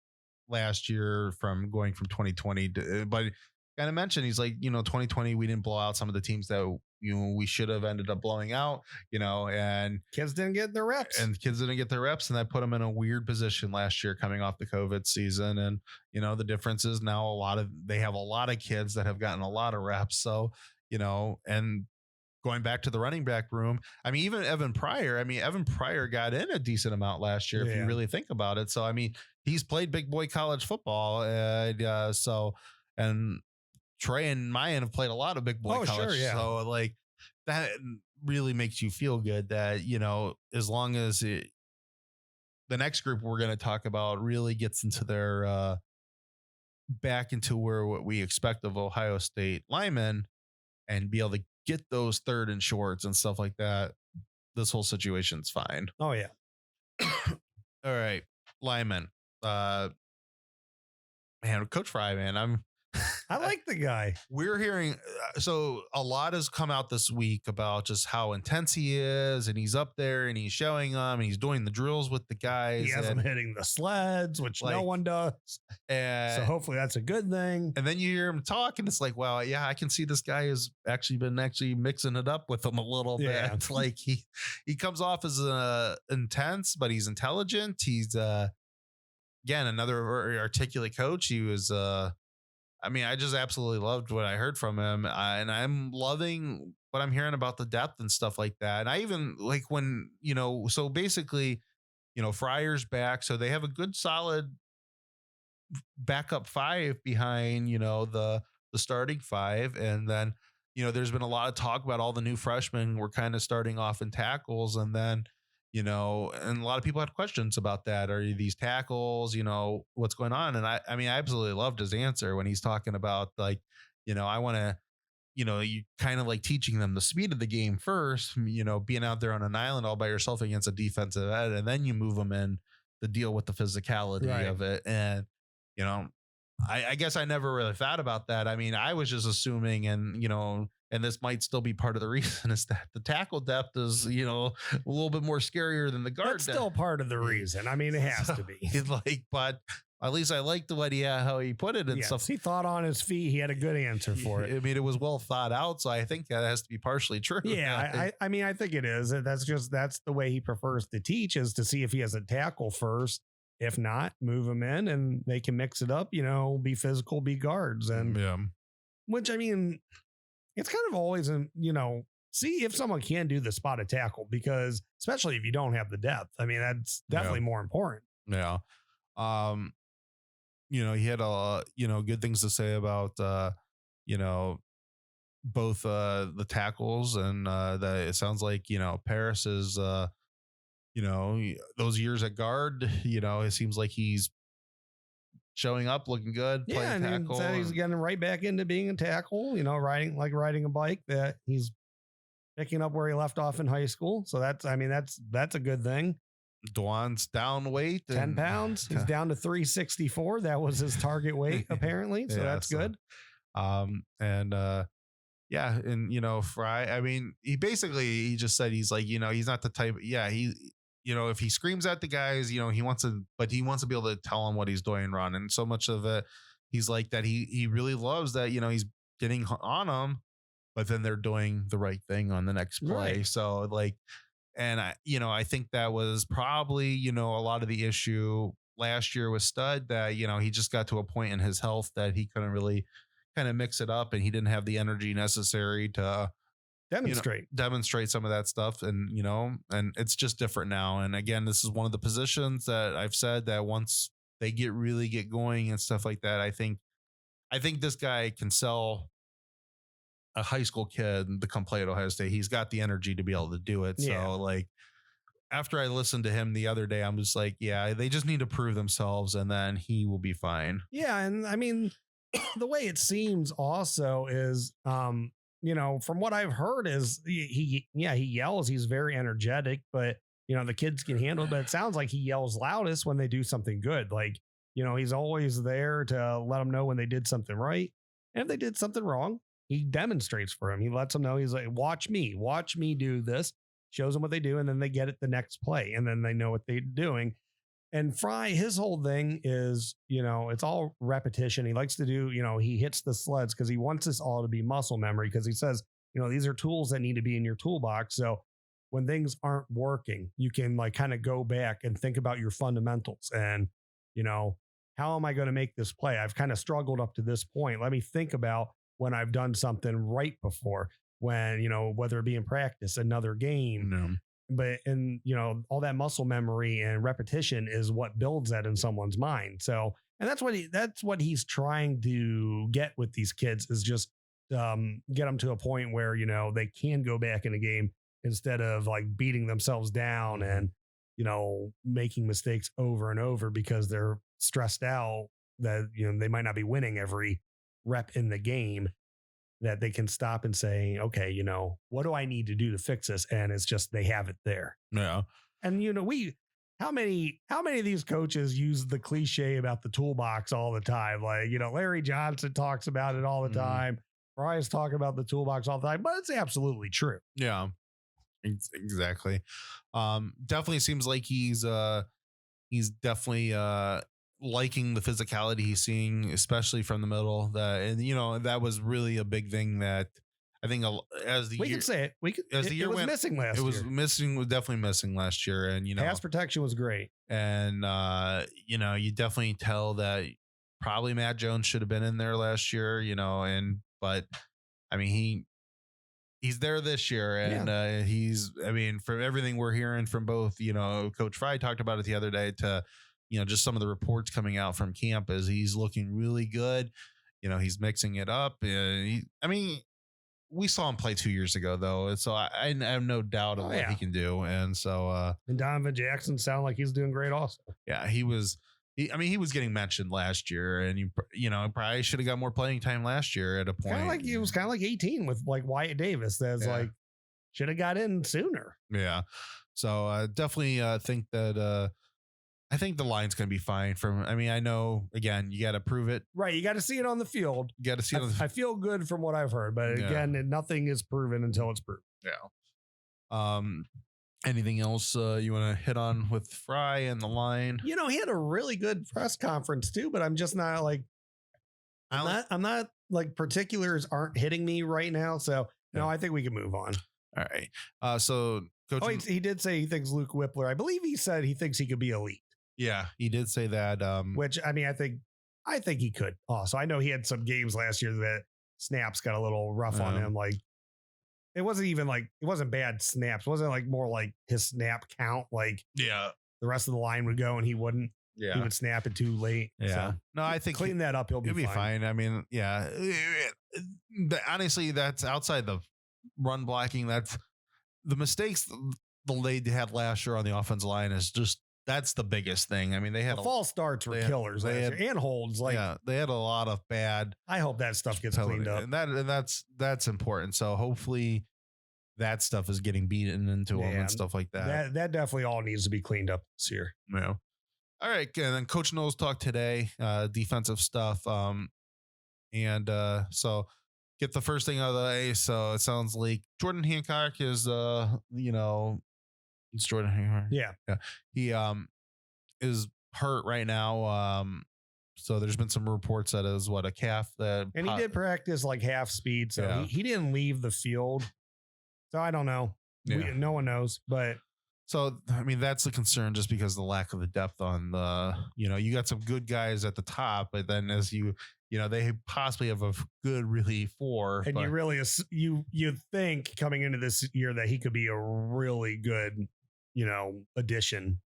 last year from going from 2020 to, but kind of mentioned, he's like, 2020, we didn't blow out some of the teams that, we should have ended up blowing out, and kids didn't get their reps and that put them in a weird position last year coming off the COVID season. And, the difference is now they have a lot of kids that have gotten a lot of reps. So, and going back to the running back room, even Evan Pryor got in a decent amount last year, if you really think about it. So, he's played big boy college football. And Trey and Mayan have played a lot of big boy college. Sure, yeah. So like that really makes you feel good that, as long as the next group we're going to talk about really gets into their back into what we expect of Ohio State linemen and be able to get those third and shorts and stuff like that, this whole situation's fine. Oh yeah. All right. Linemen. Man, Coach Fry, man, I like the guy. We're hearing, so a lot has come out this week about just how intense he is, and he's up there and he's showing them and he's doing the drills with the guys. He has them hitting the sleds, which no one does. And so hopefully that's a good thing. And then you hear him talk and it's like, wow, yeah, I can see this guy has actually been mixing it up with them a little bit. It's like he comes off as intense, but he's intelligent. He's again, another articulate coach. He was I just absolutely loved what I heard from him. And I'm loving what I'm hearing about the depth and stuff like that. And I even like when, so basically, Fryer's back. So they have a good solid backup five behind, the starting five. And then, there's been a lot of talk about all the new freshmen were kind of starting off in tackles. And then, and a lot of people had questions about that. Are these tackles, what's going on? And I absolutely loved his answer when he's talking about like, I want to, you kind of like teaching them the speed of the game first, being out there on an island all by yourself against a defensive end, and then you move them in to deal with the physicality of it. And, I guess I never really thought about that. I was just assuming, and this might still be part of the reason, is that the tackle depth is, a little bit more scarier than the guard. That's still part of the reason. It has to be. But at least I liked the way how he put it and stuff. He thought on his feet. He had a good answer for it. It was well thought out. So I think that has to be partially true. Yeah, I think it is. That's the way he prefers to teach, is to see if he has a tackle first. If not, move them in and they can mix it up, be physical, be guards. And which, it's kind of always, see if someone can do the spotted tackle, because especially if you don't have the depth, that's definitely more important. Yeah. He had good things to say about, both the tackles, and that it sounds like, Paris is, those years at guard, it seems like he's showing up looking good, playing tackle. He's getting right back into being a tackle, riding a bike, that he's picking up where he left off in high school. So that's a good thing. Dwan's down weight 10 pounds. He's down to 364. That was his target weight apparently. So that's good. Fry, he just said, he's like, he's not the type. Yeah. If he screams at the guys, he wants to be able to tell them what he's doing wrong. And so much of it, he's like that. He really loves that, he's getting on them, but then they're doing the right thing on the next play. Right. So like, and I think that was probably, a lot of the issue last year with Stud, that, he just got to a point in his health that he couldn't really kind of mix it up, and he didn't have the energy necessary to demonstrate some of that stuff. And, and it's just different now. And again, this is one of the positions that I've said that once they really get going and stuff like that, I think this guy can sell a high school kid to come play at Ohio State. He's got the energy to be able to do it. Yeah. So like, after I listened to him the other day, I'm just like, yeah, they just need to prove themselves, and then he will be fine. Yeah. And I mean, the way it seems also is, from what I've heard is he yells, he's very energetic, but the kids can handle it. But it sounds like he yells loudest when they do something good. Like, he's always there to let them know when they did something right. And if they did something wrong, he demonstrates for him. He lets them know, he's like, watch me do this, shows them what they do. And then they get it the next play, and then they know what they're doing. And Fry, his whole thing is, it's all repetition. He likes to do, he hits the sleds because he wants this all to be muscle memory, because he says, these are tools that need to be in your toolbox. So when things aren't working, you can like kind of go back and think about your fundamentals and, how am I going to make this play? I've kind of struggled up to this point. Let me think about when I've done something right before, when, whether it be in practice, another game. No. But, and, all that muscle memory and repetition is what builds that in someone's mind. So, and that's what he's trying to get with these kids, is just get them to a point where, they can go back in a game instead of like beating themselves down and, making mistakes over and over because they're stressed out that, they might not be winning every rep in the game, that they can stop and say, okay, what do I need to do to fix this? And it's just, they have it there. Yeah. And, how many of these coaches use the cliche about the toolbox all the time? Like, Larry Johnson talks about it all the time. Brian's talking about the toolbox all the time, but it's absolutely true. Yeah, exactly. Definitely seems like he's definitely, liking the physicality he's seeing, especially from the middle. That was really a big thing that I think as the we year, can say it. As the year was went, missing last year. was definitely missing last year, and pass protection was great. And you definitely tell that probably Matt Jones should have been in there last year, but I mean he's there this year, and from everything we're hearing from both, Coach Fry talked about it the other day, to just some of the reports coming out from camp is he's looking really good. He's mixing it up. We saw him play 2 years ago, though, so I have no doubt of what he can do. And so, and Donovan Jackson sounded like he's doing great also. Yeah, he was getting mentioned last year, and probably should have got more playing time last year at a point. It was kind of like 18 with like Wyatt Davis. That's like should have got in sooner. Yeah, so I definitely think that. I think the line's going to be fine. I know, again, you got to prove it. Right. You got to see it on the field. You got to see it. I feel good from what I've heard, but again, nothing is proven until it's proven. Yeah. Anything else you want to hit on with Fry and the line? He had a really good press conference too, but I'm just not like, I'm not like particulars aren't hitting me right now. So no, I think we can move on. All right. So Coach, he did say he thinks Luke Whippler, I believe he said he thinks he could be elite. Yeah, he did say that. Which I think he could also. I know he had some games last year that snaps got a little rough on him. Like it wasn't bad snaps. It wasn't like more like his snap count. Like the rest of the line would go and he wouldn't. Yeah, he would snap it too late. Yeah, so, no, I think clean that up. He'll be fine. I mean, yeah. Honestly, that's outside the run blocking. That's the mistakes they had last year on the offensive line is just. That's the biggest thing. I mean, they had false starts were killers and holds. Like, they had a lot of bad. I hope that stuff gets cleaned up, and that's important. So hopefully, that stuff is getting beaten into them and stuff like that. That definitely all needs to be cleaned up this year. Yeah. All right, and then Coach Knowles talked today, defensive stuff. So get the first thing out of the way. So it sounds like Jordan Hancock is, it's Jordan Hancock. Yeah. He is hurt right now. So there's been some reports that it was a calf that. And he did practice like half speed. So he didn't leave the field. So I don't know. Yeah. No one knows. But so, I mean, that's the concern just because of the lack of the depth on you got some good guys at the top, but then as they possibly have a good really four. And you really, you think coming into this year that he could be a really good, addition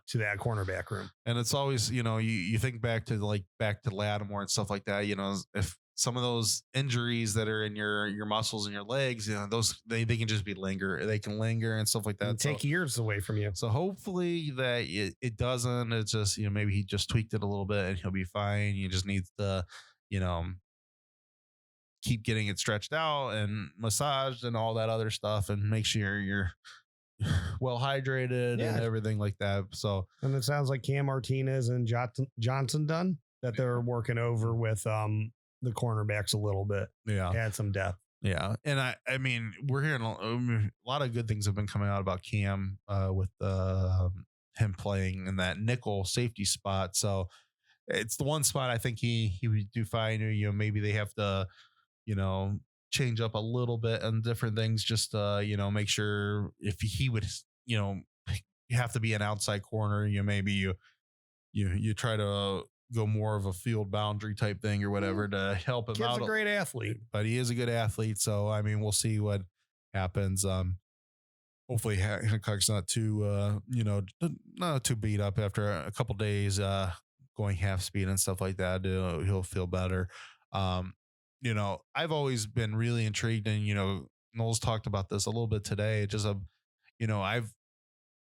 to that cornerback room. And it's always, you think back to Lattimore and stuff like that, if some of those injuries that are in your muscles and your legs, those they can just they can linger and stuff like that. And take years away from you. So hopefully that it doesn't. It's just, maybe he just tweaked it a little bit and he'll be fine. You just need to, keep getting it stretched out and massaged and all that other stuff and make sure you're well hydrated and everything like that. So, and it sounds like Cam Martinez and Johnson done that they're working over with the cornerbacks a little bit. Yeah. Add some depth. Yeah. And I mean, we're hearing a lot of good things have been coming out about Cam with him playing in that nickel safety spot. So it's the one spot I think he would do fine. Maybe they have to, change up a little bit on different things just make sure if he would, you have to be an outside corner, maybe you try to go more of a field boundary type thing or whatever to help him out. He's a great athlete, but he is a good athlete. So, I mean, we'll see what happens. Hopefully Hancock's not too, not too beat up after a couple days, going half speed and stuff like that. He'll feel better. I've always been really intrigued and, Knowles talked about this a little bit today. Just, I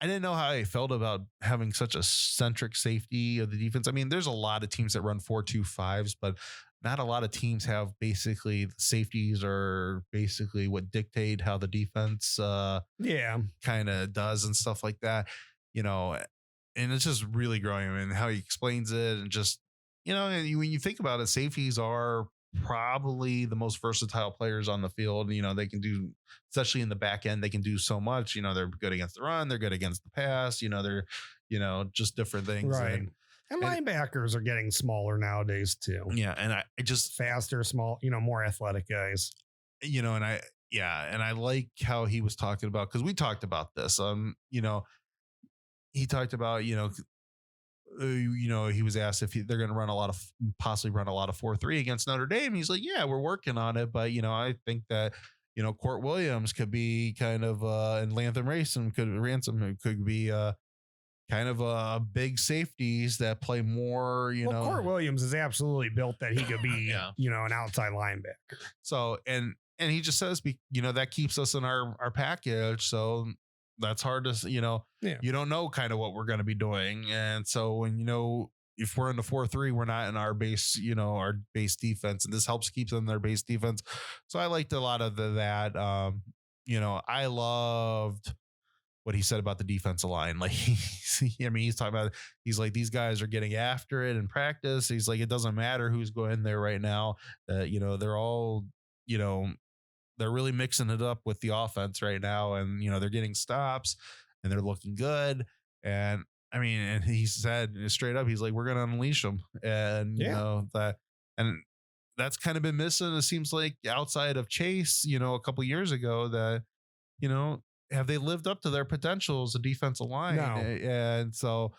didn't know how I felt about having such a centric safety of the defense. I mean, there's a lot of teams that run 4-2-5s, but not a lot of teams have basically the safeties are basically what dictate how the defense kind of does and stuff like that, and it's just really growing. I mean, how he explains it and just, when you think about it, safeties are probably the most versatile players on the field. They can do, especially in the back end, they can do so much. They're good against the run, they're good against the pass, they're, just different things. Right. And linebackers are getting smaller nowadays too. Yeah. And I just faster, small, more athletic guys. And I like how he was talking about, because we talked about this. He talked about, he was asked if they're going to possibly run a lot of 4-3 against Notre Dame. He's like, yeah, we're working on it. But, I think that, Court Williams could be kind of, and Ransom could be kind of big safeties that play more, Court Williams is absolutely built that he could be, an outside linebacker. So, and he just says, that keeps us in our package. So that's hard to, you don't know kind of what we're going to be doing. And so when, if we're in the 4-3, we're not in our base, our base defense, and this helps keep them in their base defense. So I liked a lot of that. I loved what he said about the defensive line. Like, he's talking about, he's like, these guys are getting after it in practice. He's like, it doesn't matter who's going there right now. They're all, they're really mixing it up with the offense right now. And, they're getting stops and they're looking good. And I mean, and he said straight up, he's like, we're going to unleash them. And, and that's kind of been missing. It seems like outside of Chase, a couple years ago that, have they lived up to their potential as a defensive line? No. And so,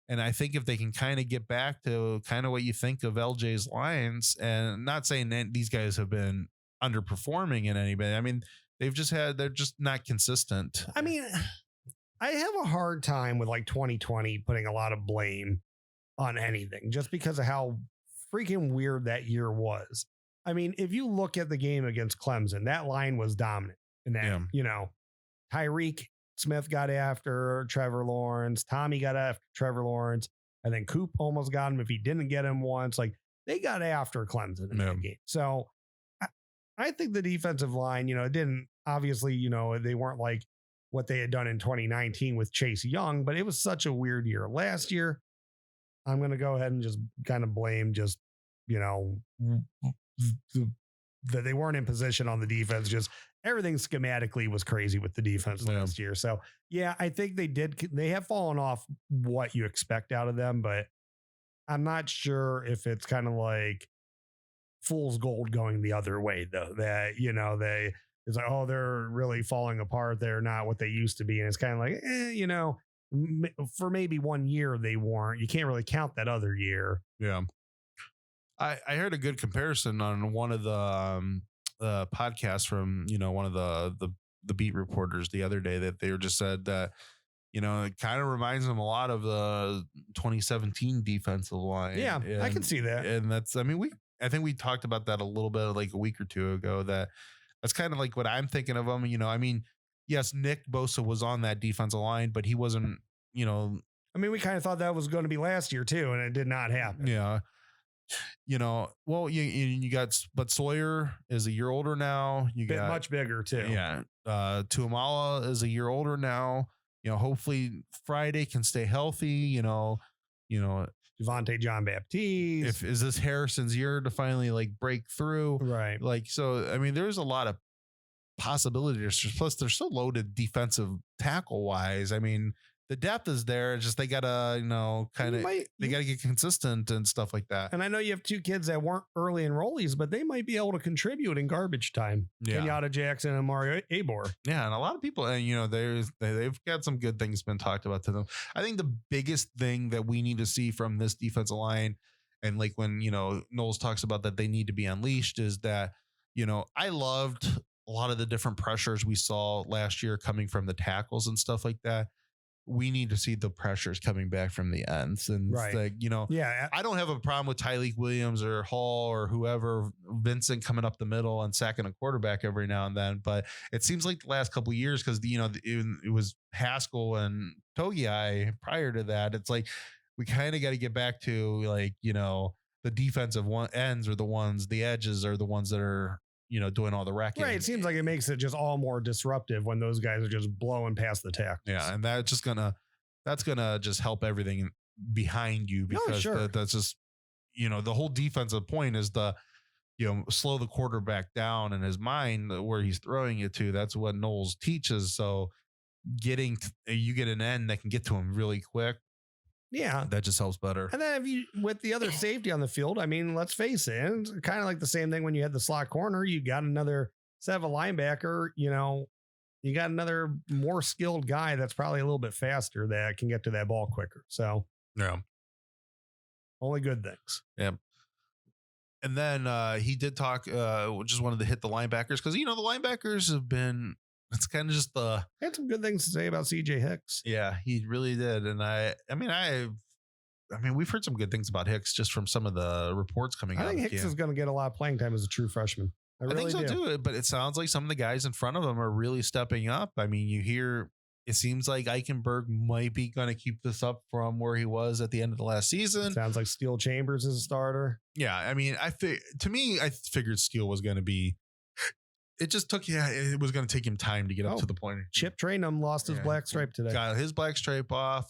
and I think if they can kind of get back to kind of what you think of LJ's lines, and not saying that these guys have been underperforming in anybody. I mean, they're just not consistent. I mean, I have a hard time with like 2020 putting a lot of blame on anything just because of how freaking weird that year was. I mean, if you look at the game against Clemson, that line was dominant. And then, Tyreek Smith got after Trevor Lawrence, Tommy got after Trevor Lawrence, and then Coop almost got him if he didn't get him once. Like, they got after Clemson in that game. So I think the defensive line, it didn't obviously, they weren't like what they had done in 2019 with Chase Young, but it was such a weird year. Last year, I'm going to go ahead and just kind of blame just, that they weren't in position on the defense. Just everything schematically was crazy with the defense last year. So I think they have fallen off what you expect out of them, but I'm not sure if it's kind of like fool's gold going the other way, though, that, it's like, oh, they're really falling apart. They're not what they used to be. And it's kind of like, for maybe 1 year they weren't. You can't really count that other year. Yeah. I heard a good comparison on one of the podcasts from, one of the beat reporters the other day, that they just said that, it kind of reminds them a lot of the 2017 defensive line. Yeah, I can see that. And I think we talked about that a little bit like a week or two ago, that's kind of like what I'm thinking of them. Yes, Nick Bosa was on that defensive line, but he wasn't, we kind of thought that was going to be last year too, and it did not happen. Yeah. Well, you got, but Sawyer is a year older now. You got much bigger too. Yeah. Tuamala is a year older now. Hopefully Friday can stay healthy. Devontae John Baptiste. Is this Harrison's year to finally like break through? Right. So there's a lot of possibilities. Plus, they're so loaded defensive tackle wise. The depth is there. It's just they gotta, they gotta get consistent and stuff like that. And I know you have two kids that weren't early enrollees, but they might be able to contribute in garbage time. Yeah. Kenyatta Jackson and Mario Abor. Yeah, and a lot of people, and they've got some good things been talked about to them. I think the biggest thing that we need to see from this defensive line, and like when Knowles talks about that they need to be unleashed, is that I loved a lot of the different pressures we saw last year coming from the tackles and stuff like that. We need to see the pressures coming back from the ends. And right. Yeah, I don't have a problem with Tyleek Williams or Hall or whoever, Vincent coming up the middle and sacking a quarterback every now and then. But it seems like the last couple of years, because, it was Haskell and Togiai prior to that. It's like, we kind of got to get back to the defensive ends are the edges are the ones that are, doing all the wrecking. Right. It seems like it makes it just all more disruptive when those guys are just blowing past the tackles. Yeah. And that's gonna just help everything behind you, because that's just, the whole defensive point is slow the quarterback down in his mind where he's throwing it to. That's what Knowles teaches. So you get an end that can get to him really quick. Yeah. That just helps better. And then with the other safety on the field, let's face it, it's kind of like the same thing when you had the slot corner. You got another set of a linebacker, you got another more skilled guy that's probably a little bit faster that can get to that ball quicker. So, yeah. Only good things. Yeah. And then he did talk, just wanted to hit the linebackers, because, the linebackers have been, it's kind of just I had some good things to say about CJ Hicks. Yeah, he really did. And we've heard some good things about Hicks just from some of the reports coming out. I think Hicks is going to get a lot of playing time as a true freshman. I think so too. But it sounds like some of the guys in front of him are really stepping up. You hear, it seems like Eichenberg might be going to keep this up from where he was at the end of the last season. Sounds like Steele Chambers is a starter. Yeah. I figured Steele was going to be. It just took, it was going to take him time to get up to the point. Chip Trainum lost his black stripe today. Got his black stripe off.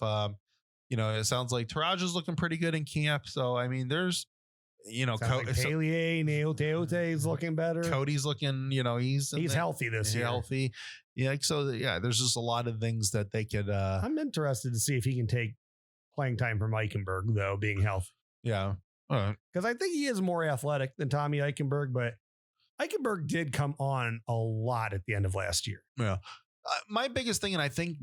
It sounds like Taraj is looking pretty good in camp. So, there's, Palier, Neil Teote is looking better. Cody's looking, he's healthy this year. Healthy. Yeah. So, there's just a lot of things that they could. I'm interested to see if he can take playing time from Eichenberg, though, being healthy. Yeah. Because I think he is more athletic than Tommy Eichenberg, but Eichenberg did come on a lot at the end of last year. Yeah. My biggest thing, and I think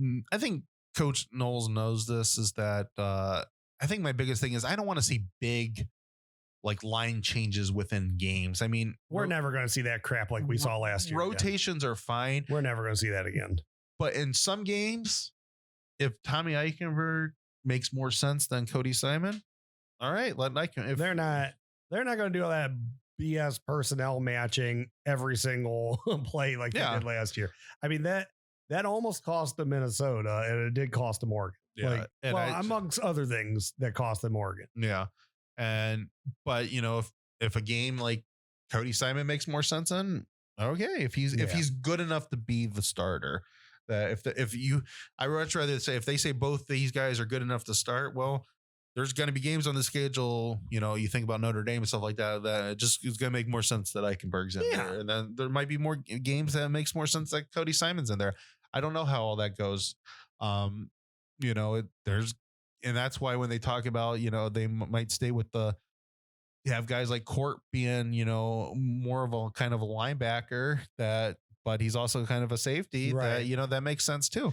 Coach Knowles knows this, is that I think my biggest thing is I don't want to see big line changes within games. We're never going to see that crap like we saw last year. Rotations are fine. We're never going to see that again. But in some games, if Tommy Eichenberg makes more sense than Cody Simon, all right, let Eichenberg. They're not going to do all that BS personnel matching every single play like they did last year. That almost cost them Minnesota, and it did cost them Oregon. Yeah. Amongst other things that cost them Oregon. Yeah. But if a game like Cody Simon makes more sense, then okay. If he's good enough to be the starter, that I would much rather say if they say both these guys are good enough to start, well, there's going to be games on the schedule, you think about Notre Dame and stuff like that, that just is going to make more sense that Eichenberg's in there. And then there might be more games that makes more sense that Cody Simon's in there. I don't know how all that goes. and that's why when they talk about, they might stay with you have guys like Court being, more of a kind of a linebacker but he's also kind of a safety Right. that, that makes sense too.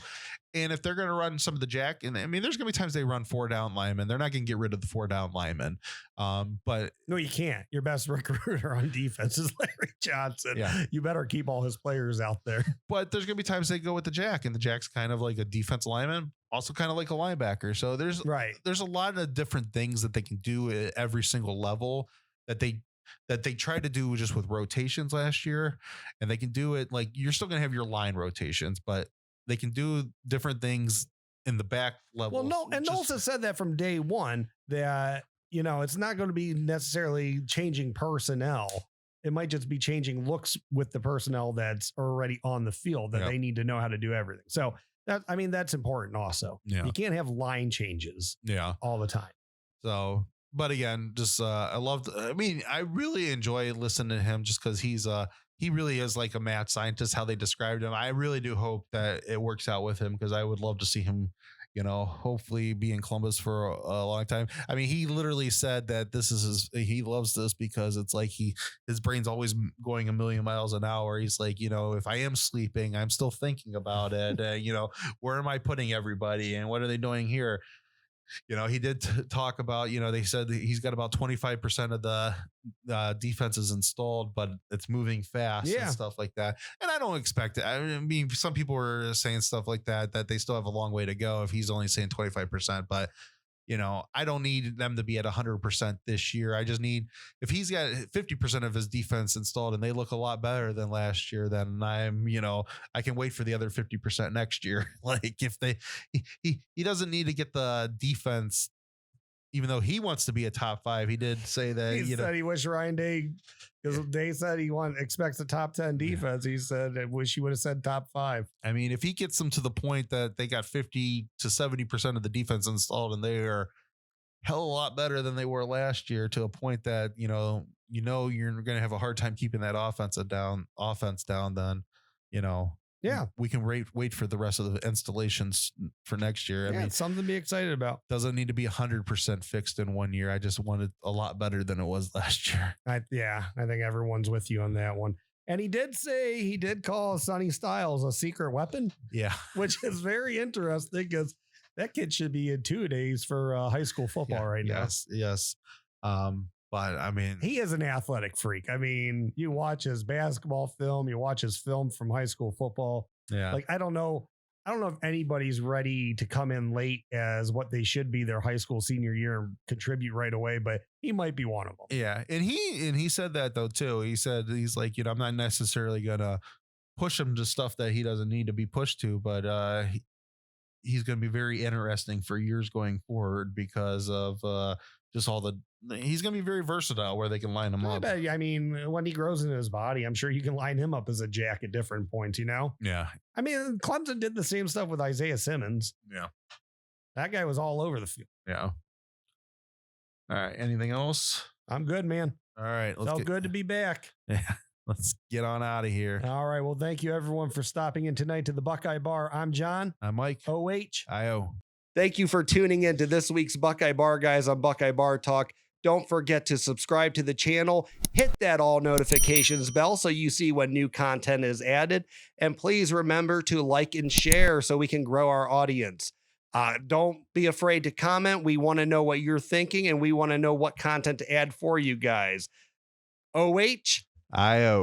And if they're going to run some of the jack, and I mean, there's going to be times they run 4 down linemen. They're not going to get rid of the 4 down linemen. But no, you can't. Your best recruiter on defense is Larry Johnson. Yeah. You better keep all his players out there. But there's going to be times they go with the jack, and the jack's kind of like a defense lineman, also kind of like a linebacker. So there's a lot of different things that they can do at every single level that they tried to do just with rotations last year, and they can do it like you're still going to have your line rotations, but they can do different things in the back level. Well, Knowles has said that from day one that, it's not going to be necessarily changing personnel. It might just be changing looks with the personnel that's already on the field that they need to know how to do everything. So that's important also. Yeah. You can't have line changes all the time. So, but again, just I really enjoy listening to him just because he really is like a mad scientist, how they described him. I really do hope that it works out with him because I would love to see him, hopefully be in Columbus for a long time. I mean, he literally said that he loves this because it's like his brain's always going a million miles an hour. He's like, if I am sleeping, I'm still thinking about it. Where am I putting everybody and what are they doing here? He did talk about, they said that he's got about 25% of the defenses installed, but it's moving fast and stuff like that. And I don't expect it. I mean, some people were saying stuff like that they still have a long way to go if he's only saying 25%, but I don't need them to be at 100% this year. I just need, if he's got 50% of his defense installed and they look a lot better than last year, then I can wait for the other 50% next year. Like if he doesn't need to get the defense, even though he wants to be a top 5. He did say that he said he wished Ryan Day, because Day said he expects a top 10 defense. He said, I wish he would have said top 5. I mean, if he gets them to the point that they got 50 to 70% of the defense installed and they are hell of a lot better than they were last year, to a point that, you're going to have a hard time keeping that offense down, then, we can wait for the rest of the installations for next year. I mean, it's something to be excited about. Doesn't need to be 100% fixed in 1 year. I just want it a lot better than it was last year. I think everyone's with you on that one. And he did call Sonny Styles a secret weapon. Yeah. Which is very interesting because that kid should be in 2 days for high school football right now. Yes. But I mean, he is an athletic freak. I mean, you watch his basketball film, you watch his film from high school football. Yeah. Like, I don't know if anybody's ready to come in late as what they should be their high school senior year and contribute right away, but he might be one of them. Yeah. And he said that though, too. He said, he's like, I'm not necessarily going to push him to stuff that he doesn't need to be pushed to, but he's going to be very interesting for years going forward because of just he's going to be very versatile where they can line him up. I mean, when he grows into his body, I'm sure you can line him up as a jack at different points, Yeah. I mean, Clemson did the same stuff with Isaiah Simmons. Yeah. That guy was all over the field. Yeah. All right. Anything else? I'm good, man. All right. Felt good to be back. Yeah. Let's get on out of here. All right. Well, thank you everyone for stopping in tonight to the Buckeye Bar. I'm John. I'm Mike. OH. IO. Thank you for tuning in to this week's Buckeye Bar Guys on Buckeye Bar Talk. Don't forget to subscribe to the channel, hit that all notifications bell so you see when new content is added. And please remember to like and share so we can grow our audience. Don't be afraid to comment. We want to know what you're thinking and we want to know what content to add for you guys. OH. IO.